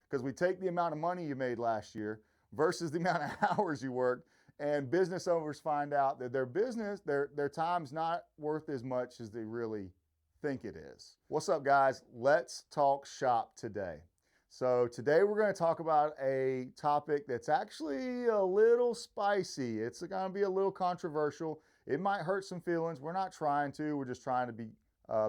because we take the amount of money you made last year versus the amount of hours you worked, and business owners find out that their time's not worth as much as they really think it is. What's up, guys? Let's talk shop today. So today we're going to talk about a topic that's actually a little spicy. It's going to be a little controversial. It might hurt some feelings. We're not trying to. We're just trying to be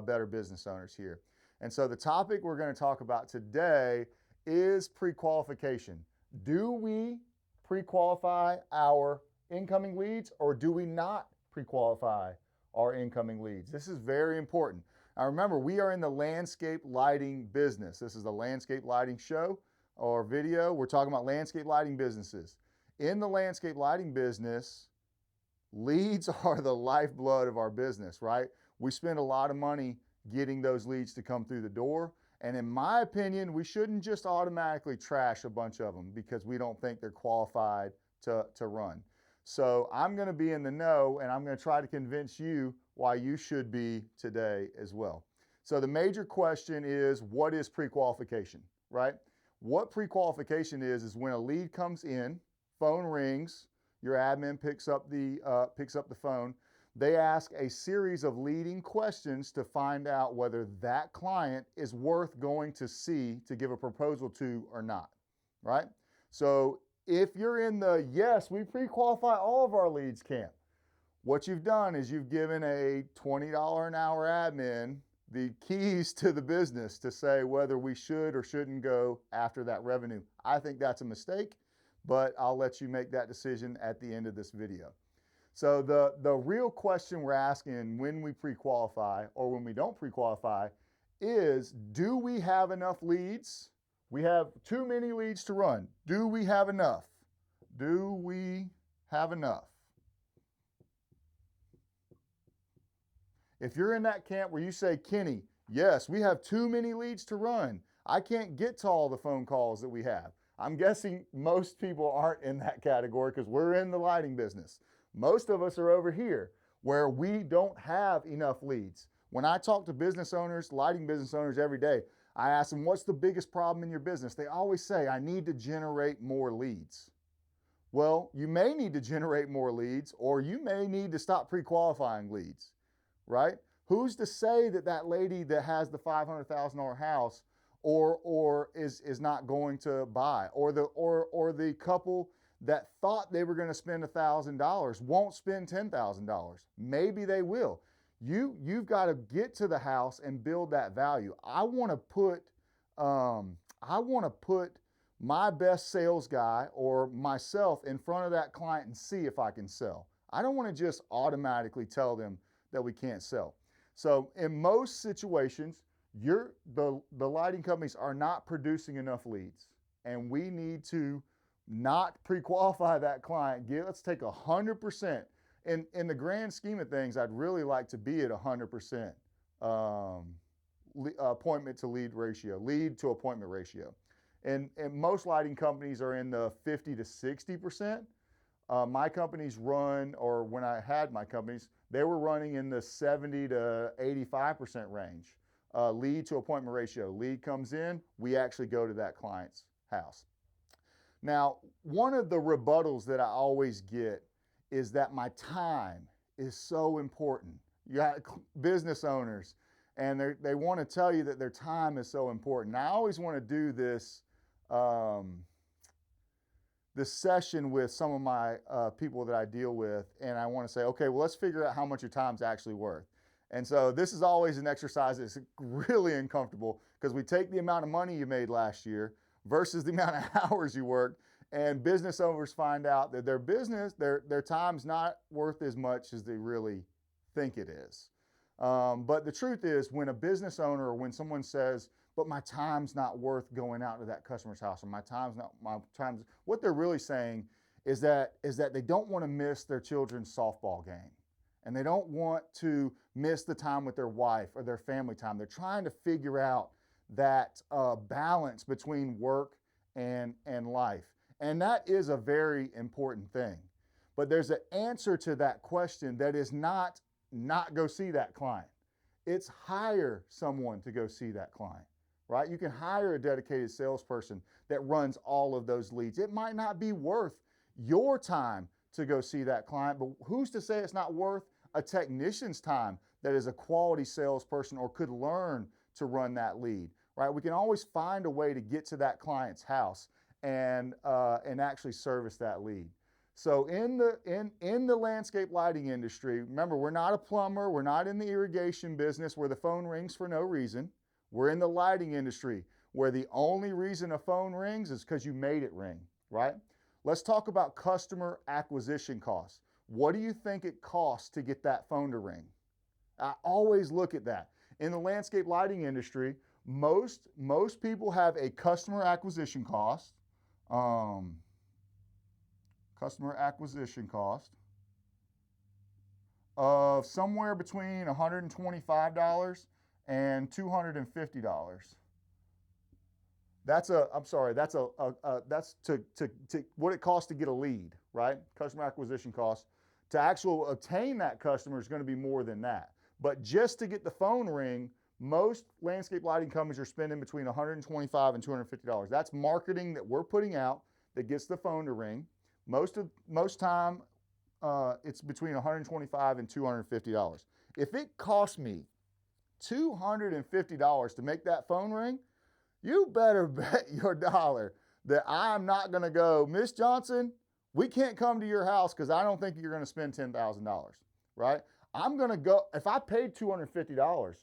better business owners here. And so the topic we're going to talk about today is pre-qualification. Do we pre-qualify our incoming leads, or do we not pre-qualify our incoming leads? This is very important. Now remember, we are in the landscape lighting business. This is the landscape lighting show or video. We're talking about landscape lighting businesses. In the landscape lighting business, leads are the lifeblood of our business, right? We spend a lot of money getting those leads to come through the door. And in my opinion, we shouldn't just automatically trash a bunch of them because we don't think they're qualified to run. So I'm going to be in the know, and I'm going to try to convince you why you should be today as well. So the major question is, what is pre-qualification, right? What pre-qualification is when a lead comes in, phone rings, your admin picks up the phone. They ask a series of leading questions to find out whether that client is worth going to see to give a proposal to or not, right? So if you're in the yes, we pre-qualify all of our leads camp, what you've done is you've given a $20 an hour admin the keys to the business to say whether we should or shouldn't go after that revenue. I think that's a mistake, but I'll let you make that decision at the end of this video. So the real question we're asking when we pre-qualify or when we don't pre-qualify is, do we have enough leads? We have too many leads to run. Do we have enough? Do we have enough? If you're in that camp where you say, Kenny, yes, we have too many leads to run. I can't get to all the phone calls that we have. I'm guessing most people aren't in that category because we're in the lighting business. Most of us are over here where we don't have enough leads. When I talk to business owners, lighting business owners every day, I ask them, what's the biggest problem in your business? They always say, I need to generate more leads. Well, you may need to generate more leads, or you may need to stop pre-qualifying leads, right? Who's to say that that lady that has the $500,000 house or is not going to buy, or the couple that thought they were going to spend $1,000 won't spend $10,000. Maybe they will. You've got to get to the house and build that value. I want to put my best sales guy or myself in front of that client and see if I can sell. I don't want to just automatically tell them that we can't sell. So in most situations, the lighting companies are not producing enough leads, and we need to not pre-qualify that client. Let's take 100%. In the grand scheme of things, I'd really like to be at 100% appointment to lead ratio, lead to appointment ratio. And most lighting companies are in the 50 to 60%. My companies run, or when I had my companies, they were running in the 70 to 85% range. Lead to appointment ratio. Lead comes in, we actually go to that client's house. Now, one of the rebuttals that I always get is that my time is so important. You got business owners, and they want to tell you that their time is so important. Now, I always want to do this session with some of my people that I deal with, and I want to say, okay, well, let's figure out how much your time's actually worth. And so this is always an exercise that's really uncomfortable because we take the amount of money you made last year versus the amount of hours you worked, and business owners find out that their time's not worth as much as they really think it is. But the truth is, when a business owner or when someone says, but my time's not worth going out to that customer's house, or what they're really saying is that they don't want to miss their children's softball game. And they don't want to miss the time with their wife or their family time. They're trying to figure out that balance between work and life. And that is a very important thing. But there's an answer to that question that is not go see that client. It's hire someone to go see that client, right? You can hire a dedicated salesperson that runs all of those leads. It might not be worth your time to go see that client, but who's to say it's not worth a technician's time that is a quality salesperson or could learn to run that lead, right? We can always find a way to get to that client's house and actually service that lead. So in the landscape lighting industry, remember, we're not a plumber, we're not in the irrigation business where the phone rings for no reason. We're in the lighting industry where the only reason a phone rings is because you made it ring, right? Let's talk about customer acquisition costs. What do you think it costs to get that phone to ring? I always look at that. In the landscape lighting industry, most people have a customer acquisition cost. Customer acquisition cost of somewhere between $125 and $250. That's what it costs to get a lead, right? Customer acquisition cost. To actually obtain that customer is going to be more than that. But just to get the phone ring, most landscape lighting companies are spending between $125 and $250. That's marketing that we're putting out that gets the phone to ring. Most time, it's between $125 and $250. If it costs me $250 to make that phone ring, you better bet your dollar that I'm not going to go, Miss Johnson, we can't come to your house because I don't think you're going to spend $10,000, right? I'm going to go, if I paid $250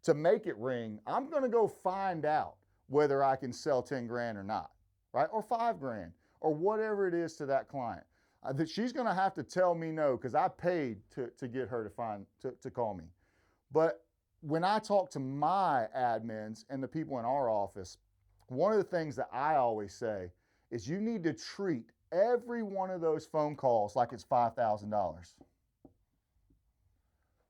to make it ring, I'm going to go find out whether I can sell 10 grand or not, right? Or 5 grand or whatever it is to that client. That she's going to have to tell me no because I paid to get her to call me. But when I talk to my admins and the people in our office, one of the things that I always say is you need to treat every one of those phone calls like it's $5,000.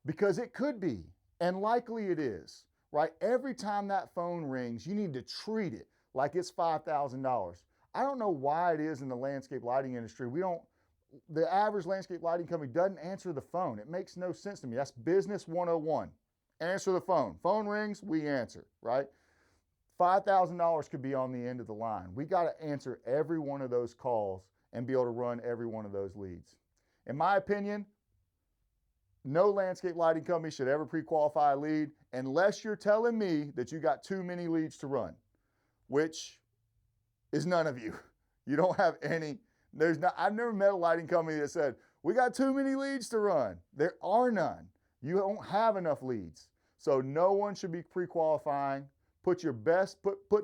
Because it could be, and likely it is, right? Every time that phone rings, you need to treat it like it's $5,000. I don't know why it is in the landscape lighting industry. The average landscape lighting company doesn't answer the phone. It makes no sense to me. That's business 101. Answer the phone. Phone rings, we answer, right? $5,000 could be on the end of the line. We got to answer every one of those calls and be able to run every one of those leads. In my opinion, no landscape lighting company should ever pre-qualify a lead unless you're telling me that you got too many leads to run, which is none of you. You don't have any. I've never met a lighting company that said, we got too many leads to run. There are none. You don't have enough leads. So no one should be pre-qualifying. Put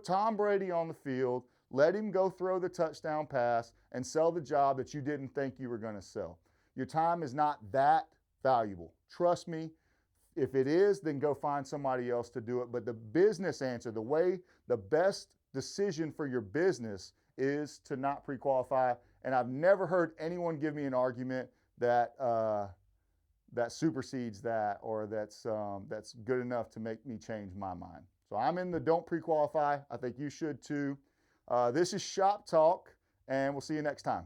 Tom Brady on the field, let him go throw the touchdown pass and sell the job that you didn't think you were going to sell. Your time is not that valuable. Trust me. If it is, then go find somebody else to do it. But the business answer, the best decision for your business is to not pre-qualify. And I've never heard anyone give me an argument that supersedes that or that's good enough to make me change my mind. So I'm in the don't pre-qualify. I think you should too. This is Shop Talk, and we'll see you next time.